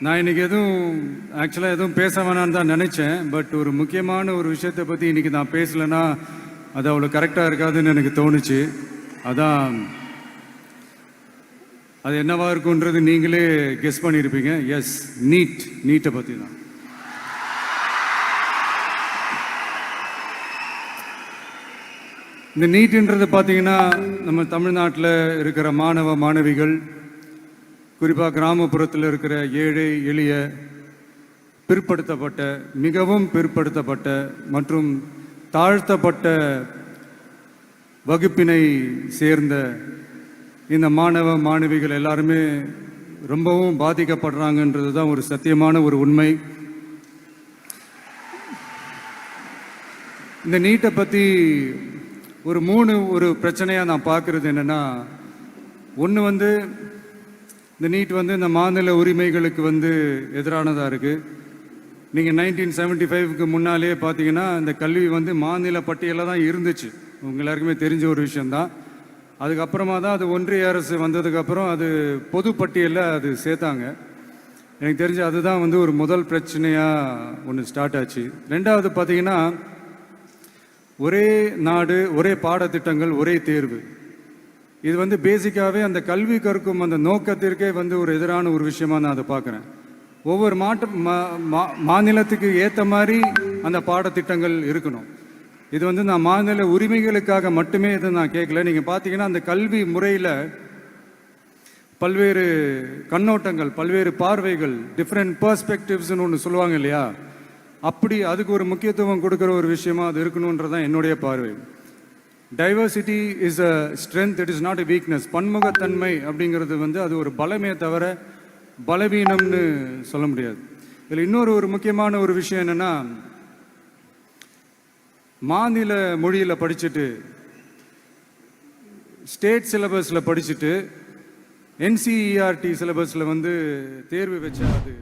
நான் இன்னைக்கு ஆக்சுவலாக எதுவும் பேச வேணான்னு தான் நினச்சேன். பட் ஒரு முக்கியமான ஒரு விஷயத்தை பற்றி இன்னைக்கு நான் பேசலைன்னா அது அவ்வளோ கரெக்டாக இருக்காதுன்னு எனக்கு தோணுச்சு. அதான் அது என்னவா இருக்குன்றது நீங்களே கெஸ் பண்ணியிருப்பீங்க. எஸ், நீட்டை பற்றி தான். இந்த நீட்டுன்றது பார்த்தீங்கன்னா நம்ம தமிழ்நாட்டில் இருக்கிற மாணவ மாணவிகள், குறிப்பாக கிராமப்புறத்தில் இருக்கிற ஏழை எளிய பிற்படுத்தப்பட்ட, மிகவும் பிற்படுத்தப்பட்ட மற்றும் தாழ்த்தப்பட்ட வகுப்பினை சேர்ந்த இந்த மாணவ மாணவிகள் எல்லாருமே ரொம்பவும் பாதிக்கப்படுறாங்கன்றது தான் ஒரு சத்தியமான ஒரு உண்மை. இந்த நீட்டை பற்றி ஒரு பிரச்சனையாக நான் பார்க்குறது என்னென்னா, ஒன்று இந்த நீட் இந்த மாநில உரிமைகளுக்கு எதிரானதாக இருக்குது. நீங்கள் 1975க்கு முன்னாலே பார்த்தீங்கன்னா இந்த கல்வி மாநில பட்டியலில் தான் இருந்துச்சு. உங்க எல்லாருக்குமே தெரிஞ்ச ஒரு விஷயந்தான். அதுக்கப்புறமா தான் அது ஒன்றிய அரசு வந்ததுக்கப்புறம் அது பொது பட்டியலில் அது சேர்த்தாங்க. எனக்கு தெரிஞ்சு அதுதான் ஒரு முதல் பிரச்சனையாக ஒன்று ஸ்டார்ட் ஆச்சு. ரெண்டாவது பார்த்தீங்கன்னா, ஒரே நாடு, ஒரே பாடத்திட்டங்கள், ஒரே தேர்வு. இது பேசிக்காகவே அந்த கல்வி கற்கும் அந்த நோக்கத்திற்கே ஒரு எதிரான ஒரு விஷயமா நான் அதை பார்க்குறேன். ஒவ்வொரு மாநிலத்துக்கு ஏற்ற மாதிரி அந்த பாடத்திட்டங்கள் இருக்கணும். இது நான் மாநில உரிமைகளுக்காக மட்டுமே இதை நான் கேட்கல. நீங்கள் பார்த்தீங்கன்னா அந்த கல்வி முறையில் பல்வேறு கண்ணோட்டங்கள், பல்வேறு பார்வைகள், டிஃப்ரெண்ட் பர்ஸ்பெக்டிவ்ஸ்னு ஒன்று சொல்லுவாங்க இல்லையா, அப்படி அதுக்கு ஒரு முக்கியத்துவம் கொடுக்குற ஒரு விஷயமா அது இருக்கணுன்றதான் என்னுடைய பார்வை. Diversity is a strength, it is not a weakness. பன்முகத்தன்மை அப்படிங்கிறது அது ஒரு பலமே தவிர பலவீனம்னு சொல்ல முடியாது. இதில் இன்னொரு முக்கியமான ஒரு விஷயம் என்னென்னா, மாநில மொழியில் படிச்சுட்டு, ஸ்டேட் சிலபஸில் படிச்சுட்டு, NCERT சிலபஸில் தேர்வு வச்சா அது